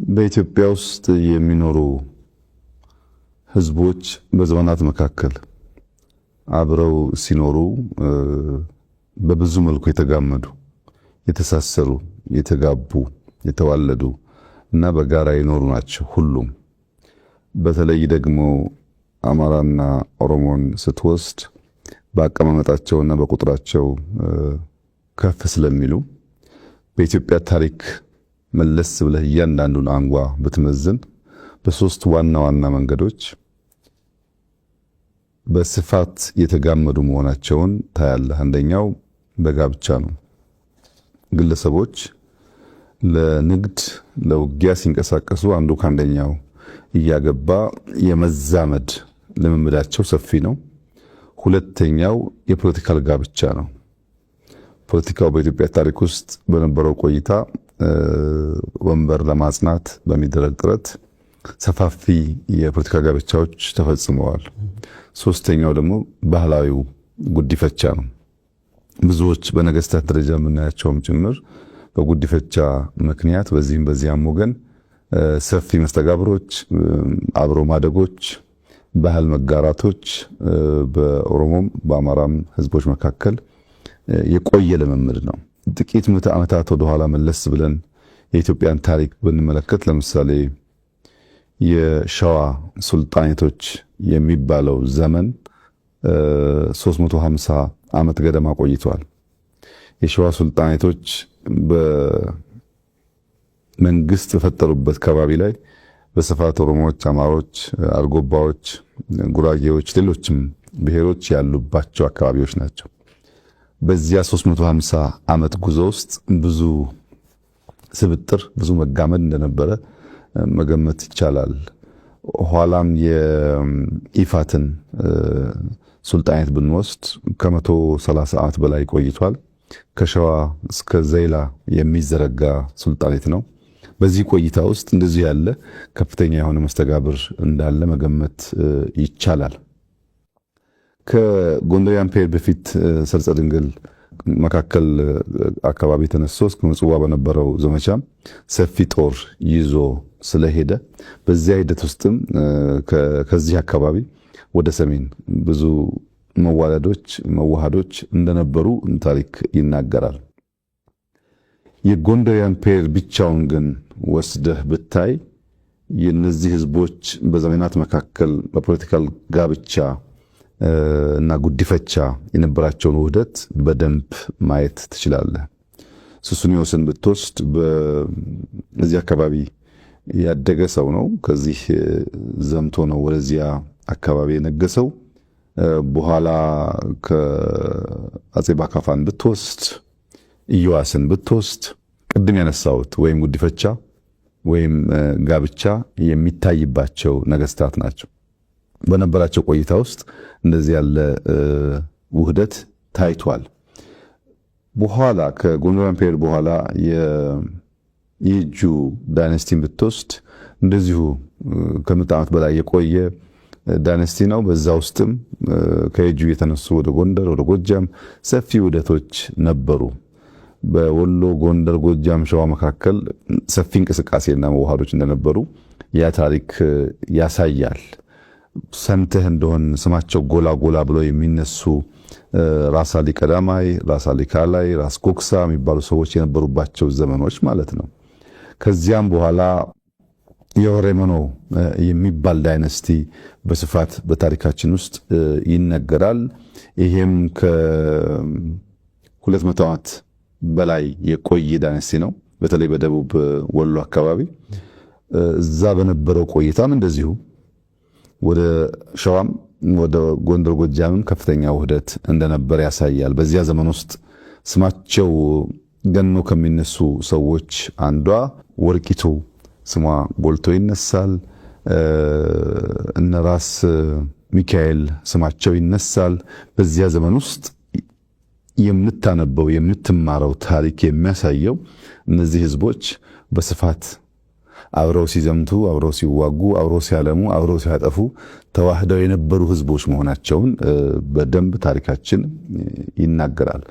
በኢትዮጵያ ውስጥ የሚኖሩ ህዝቦች በዘመናት መካከል አብረው ሲኖሩ በብዙ መልኩ የተጋመዱ፣ የተሳሰሩ፣ የተጋቡ፣ የተዋለዱ እና በጋራ የኖሩ ናቸው ሁሉም። በተለይ ደግሞ አማራና ኦሮሞን ስትወስድ በአቀማመጣቸውና በቁጥራቸው ከፍ ስለሚሉ በኢትዮጵያ ታሪክ መለስ ብለህ እያንዳንዱን አንጓ ብትመዝን በሶስት ዋና ዋና መንገዶች በስፋት የተጋመዱ መሆናቸውን ታያለህ። አንደኛው በጋብቻ ነው። ግለሰቦች ለንግድ ለውጊያ ሲንቀሳቀሱ አንዱ ከአንደኛው እያገባ የመዛመድ ልምምዳቸው ሰፊ ነው። ሁለተኛው የፖለቲካል ጋብቻ ነው። ፖለቲካው በኢትዮጵያ ታሪክ ውስጥ በነበረው ቆይታ ወንበር ለማጽናት በሚደረግ ጥረት ሰፋፊ የፖለቲካ ጋብቻዎች ተፈጽመዋል። ሶስተኛው ደግሞ ባህላዊው ጉዲፈቻ ነው። ብዙዎች በነገስታት ደረጃ የምናያቸውም ጭምር በጉዲፈቻ ምክንያት በዚህም በዚያም ወገን ሰፊ መስተጋብሮች፣ አብሮ ማደጎች፣ ባህል መጋራቶች በኦሮሞም በአማራም ህዝቦች መካከል የቆየ ልምምድ ነው። ጥቂት ምዕተ ዓመታት ወደ ኋላ መለስ ብለን የኢትዮጵያን ታሪክ ብንመለከት ለምሳሌ የሸዋ ሱልጣኔቶች የሚባለው ዘመን 350 ዓመት ገደማ ቆይቷል። የሸዋ ሱልጣኔቶች በመንግስት በፈጠሩበት ከባቢ ላይ በስፋት ኦሮሞዎች፣ አማሮች፣ አርጎባዎች፣ ጉራጌዎች፣ ሌሎችም ብሔሮች ያሉባቸው አካባቢዎች ናቸው። በዚያ 350 ዓመት ጉዞ ውስጥ ብዙ ስብጥር ብዙ መጋመድ እንደነበረ መገመት ይቻላል። ኋላም የኢፋትን ሱልጣኔት ብንወስድ ከ130 ዓመት በላይ ቆይቷል። ከሸዋ እስከ ዘይላ የሚዘረጋ ሱልጣኔት ነው። በዚህ ቆይታ ውስጥ እንደዚህ ያለ ከፍተኛ የሆነ መስተጋብር እንዳለ መገመት ይቻላል። ከጎንደሪያን ፔሪድ በፊት ሰርጸ ድንግል መካከል አካባቢ ተነስቶ እስከ ምጽዋ በነበረው ዘመቻ ሰፊ ጦር ይዞ ስለሄደ በዚያ ሂደት ውስጥም ከዚህ አካባቢ ወደ ሰሜን ብዙ መዋለዶች መዋሃዶች እንደነበሩ ታሪክ ይናገራል። የጎንደሪያን ፔሪድ ብቻውን ግን ወስደህ ብታይ የነዚህ ህዝቦች በዘመናት መካከል በፖለቲካል ጋብቻ እና ጉዲፈቻ የነበራቸውን ውህደት በደንብ ማየት ትችላለህ። ሱስንዮስን ብትወስድ በዚህ አካባቢ ያደገ ሰው ነው። ከዚህ ዘምቶ ነው ወደዚያ አካባቢ የነገሰው። በኋላ ከአጼ ባካፋን ብትወስድ፣ ኢዮአስን ብትወስድ ቅድም ያነሳሁት ወይም ጉዲፈቻ ወይም ጋብቻ የሚታይባቸው ነገስታት ናቸው። በነበራቸው ቆይታ ውስጥ እንደዚህ ያለ ውህደት ታይቷል። በኋላ ከጎንደሪያን ፔሪድ በኋላ የየጁ ዳይናስቲን ብትወስድ እንደዚሁ ከምዕተ ዓመት በላይ የቆየ ዳይናስቲ ነው። በዛ ውስጥም ከየጁ የተነሱ ወደ ጎንደር ወደ ጎጃም ሰፊ ውህደቶች ነበሩ። በወሎ ጎንደር፣ ጎጃም፣ ሸዋ መካከል ሰፊ እንቅስቃሴና መዋሃዶች እንደነበሩ ያ ታሪክ ያሳያል። ሰምተህ እንደሆን ስማቸው ጎላ ጎላ ብሎ የሚነሱ ራስ አሊ ቀዳማይ፣ ራስ አሊ ካላይ፣ ራስ ጎክሳ የሚባሉ ሰዎች የነበሩባቸው ዘመኖች ማለት ነው። ከዚያም በኋላ የኦሮሞኖ የሚባል ዳይናስቲ በስፋት በታሪካችን ውስጥ ይነገራል። ይሄም ከ200 ዓመት በላይ የቆየ ዳይናስቲ ነው። በተለይ በደቡብ ወሎ አካባቢ እዛ በነበረው ቆይታም እንደዚሁ ወደ ሸዋም ወደ ጎንደር ጎጃምም ከፍተኛ ውህደት እንደነበር ያሳያል። በዚያ ዘመን ውስጥ ስማቸው ገኖ ከሚነሱ ሰዎች አንዷ ወርቂቱ ስሟ ጎልቶ ይነሳል። እነ ራስ ሚካኤል ስማቸው ይነሳል። በዚያ ዘመን ውስጥ የምታነበው የምትማረው ታሪክ የሚያሳየው እነዚህ ህዝቦች በስፋት አብረው ሲዘምቱ፣ አብረው ሲዋጉ፣ አብረው ሲያለሙ፣ አብረው ሲያጠፉ ተዋህደው የነበሩ ህዝቦች መሆናቸውን በደንብ ታሪካችን ይናገራል።